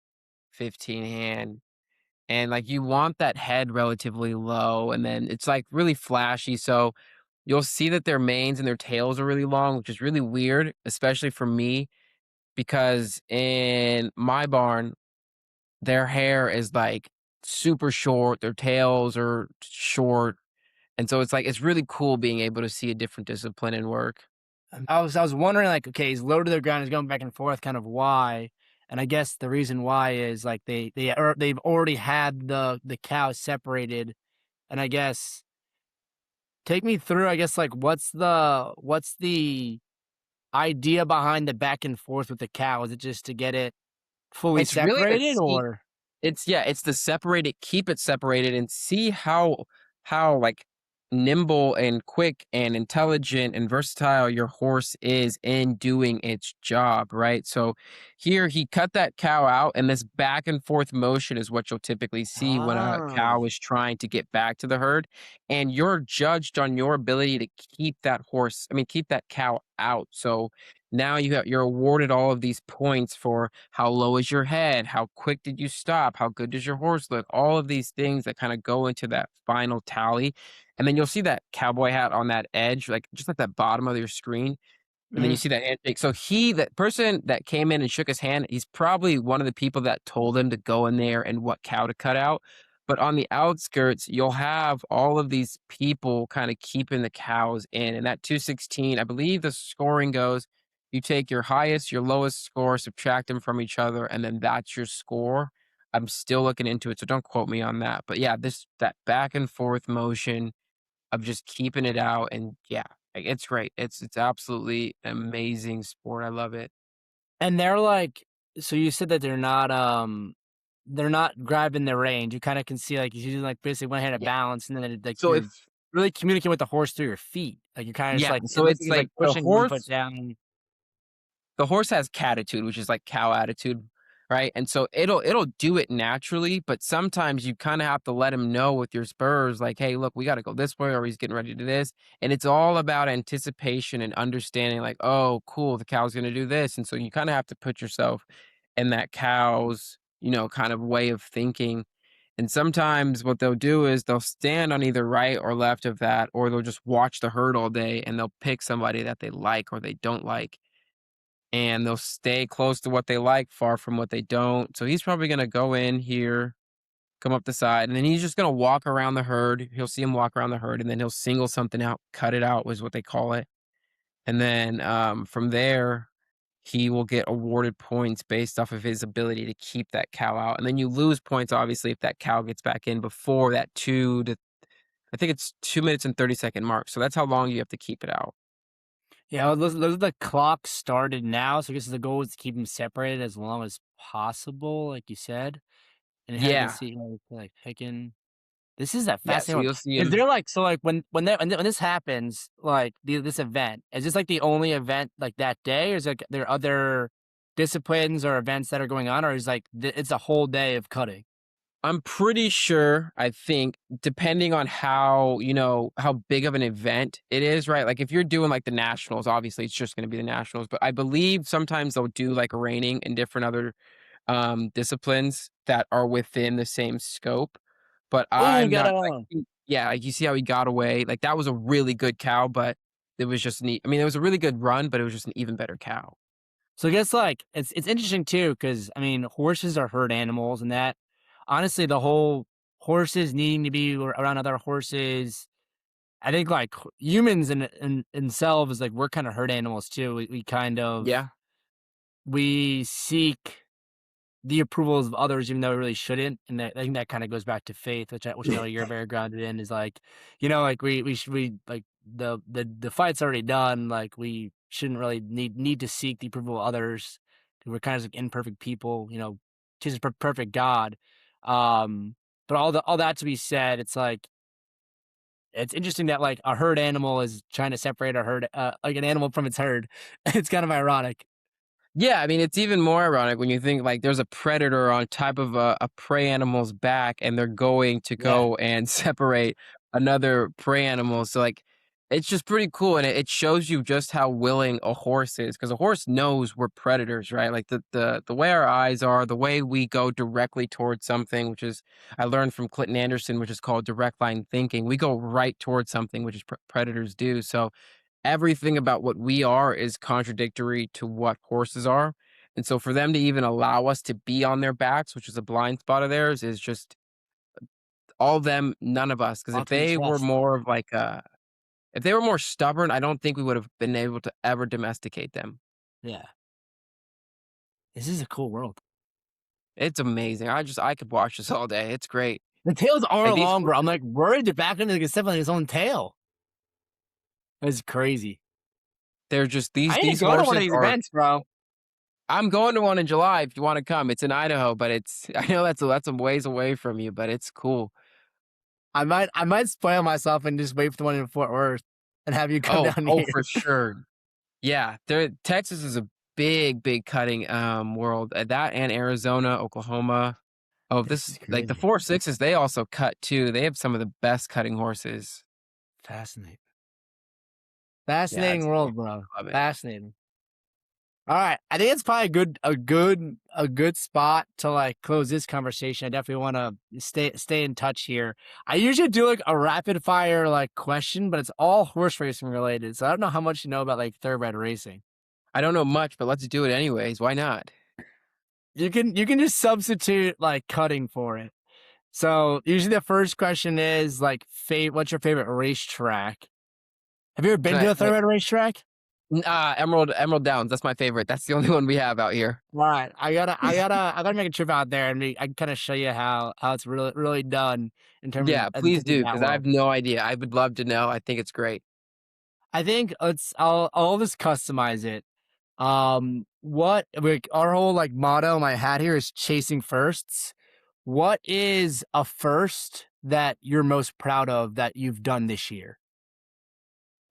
15 hand, and, like, you want that head relatively low, and then it's, like, really flashy, so you'll see that their manes and their tails are really long, which is really weird, especially for me, because in my barn, their hair is, like, super short, their tails are short, and so it's, like, it's really cool being able to see a different discipline in work. I was wondering like, okay, he's low to the ground, he's going back and forth, kind of why? And I guess the reason why is like they've already had the cows separated, and I guess take me through. I guess like what's the idea behind the back and forth with the cow? Is it just to get it fully It's really to separated, see or it's yeah, it's to separate it, keep it separated, and see how, like, nimble and quick and intelligent and versatile your horse is in doing its job, right? So here he cut that cow out, and this back and forth motion is what you'll typically see when a Oh. cow is trying to get back to the herd. And you're judged on your ability to keep that horse, I mean, keep that cow out. So now you're awarded all of these points for how low is your head, how quick did you stop, how good does your horse look, all of these things that kind of go into that final tally. And then you'll see that cowboy hat on that edge, like just at that bottom of your screen. And then you Mhm. see that handshake. So that person that came in and shook his hand, he's probably one of the people that told him to go in there and what cow to cut out. But on the outskirts, you'll have all of these people kind of keeping the cows in. And that 216, I believe the scoring goes, you take your highest, your lowest score, subtract them from each other, and then that's your score. I'm still looking into it, so don't quote me on that. But yeah, that back and forth motion of just keeping it out, and yeah, like, it's great. It's absolutely amazing sport. I love it. And they're like, so you said that they're not grabbing the reins. You kinda can see, like, you're using, like, basically one-handed Yeah. balance, and then like, So you're if really communicating with the horse through your feet. Like, you're kinda just yeah, like it so looks like it's he's, like like, pushing one foot down. the horse has catitude, which is like cow attitude, right? And so it'll do it naturally, but sometimes you kind of have to let him know with your spurs, like, hey, look, we got to go this way, or he's getting ready to do this. And it's all about anticipation and understanding, like, oh, cool, the cow's going to do this. And so you kind of have to put yourself in that cow's, kind of way of thinking. And sometimes what they'll do is they'll stand on either right or left of that, or they'll just watch the herd all day and they'll pick somebody that they like or they don't like, and they'll stay close to what they like, far from what they don't. So he's probably gonna go in here, come up the side, and then he's just gonna walk around the herd. He'll see him walk around the herd, and then he'll single something out, cut it out, was what they call it. And then from there, he will get awarded points based off of his ability to keep that cow out. And then you lose points, obviously, if that cow gets back in before that I think it's 2 minutes and 30-second mark. So that's how long you have to keep it out. Yeah, well, those the clock started now, so I guess the goal is to keep them separated as long as possible, like you said. And it has let's Yeah. see, like, picking. This is a Yeah. So fascinating you'll see one. Is him. there, like, so, like, when this happens, like, this event, is this, like, the only event, like, that day, or is, like, there other disciplines or events that are going on, or is, like, it's a whole day of cutting? I'm pretty sure, I think, depending on how big of an event it is, right? Like if you're doing like the nationals, obviously it's just going to be the nationals, but I believe sometimes they'll do like reining and different other disciplines that are within the same scope. But Oh, I'm got not on. yeah, like you see how he got away. Like that was a really good cow, but it was just neat. I mean, it was a really good run, but it was just an even better cow. So I guess, like, it's interesting too, because I mean, horses are herd animals, and that honestly, the whole horses needing to be around other horses. I think, like, humans in themselves, like, we're kind of herd animals too. We kind of Yeah. we seek the approvals of others, even though we really shouldn't. And that, I think that kind of goes back to faith, which I know you're very grounded in. Is like, like we like the fight's already done. Like, we shouldn't really need to seek the approval of others. 'Cause we're kind of like imperfect people, just a perfect God. But all that to be said, it's like it's interesting that, like, a herd animal is trying to separate a herd, like an animal from its herd. It's kind of ironic. Yeah, I mean, it's even more ironic when you think like there's a predator on top of a prey animal's back, and they're going to Yeah. go and separate another prey animal. So like, it's just pretty cool, and it shows you just how willing a horse is, because a horse knows we're predators, right? Like the way our eyes are, the way we go directly towards something, which is I learned from Clinton Anderson, which is called direct line thinking. We go right towards something, which is predators do. So everything about what we are is contradictory to what horses are. And so for them to even allow us to be on their backs, which is a blind spot of theirs, is just all them, none of us. Because All to the chest. if they were more stubborn, I don't think we would have been able to ever domesticate them. Yeah. This is a cool world. It's amazing. I could watch this all day. It's great. The tails are Like these long, bro. I'm, horses, like, worried they're back into, like, stepping on his own tail. It's crazy. they're just I need to these go to one of horses these are. events, bro. I'm going to one in July if you want to come. It's in Idaho, but it's I know that's a ways away from you, but it's cool. I might spoil myself and just wait for the one in Fort Worth and have you come Oh, down oh, here. for sure. Yeah, Texas is a big, big cutting, world, that and Arizona, Oklahoma. Oh, This is like, the crazy. 4.6s, they also cut too. They have some of the best cutting horses. Fascinating. Yeah, Fascinating it's world, bro. love it. Fascinating. All right. I think it's probably a good spot to like close this conversation. I definitely want to stay in touch here. I usually do like a rapid fire like question, but it's all horse racing related. So I don't know how much you know about like thoroughbred racing. I don't know much, but let's do it anyways. Why not? You can just substitute like cutting for it. So usually the first question is like, what's your favorite racetrack? Have you ever Can been to a I thoroughbred racetrack? Emerald Downs, that's my favorite. That's the only one we have out here. Right. I gotta make a trip out there and I can kind of show you how it's really really done Yeah, in please terms of do, that because I world. have no idea. I would love to know. I think it's great. I think I'll just customize it. What like our whole like motto my hat here is chasing firsts. What is a first that you're most proud of that you've done this year?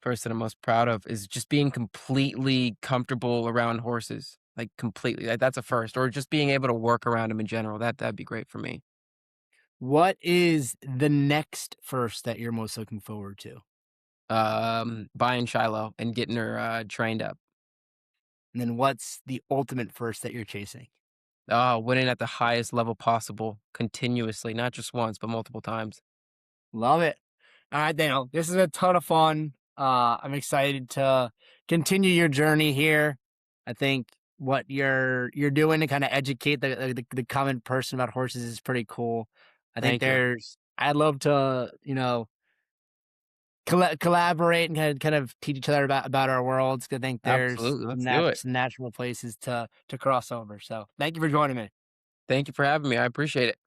First that I'm most proud of is just being completely comfortable around horses, like, completely. That's a first, or just being able to work around them in general. That'd be great for me. What is the next first that you're most looking forward to? Buying Shiloh and getting her, trained up. And then what's the ultimate first that you're chasing? Winning at the highest level possible continuously, not just once, but multiple times. Love it. All right, Daniel, this is a ton of fun. I'm excited to continue your journey here. I think what you're doing to kind of educate the common person about horses is pretty cool. I think Thank you. I'd love to, collaborate and kind of teach each other about our worlds. I think there's Absolutely, let's do it. some natural places to cross over. So thank you for joining me. Thank you for having me, I appreciate it.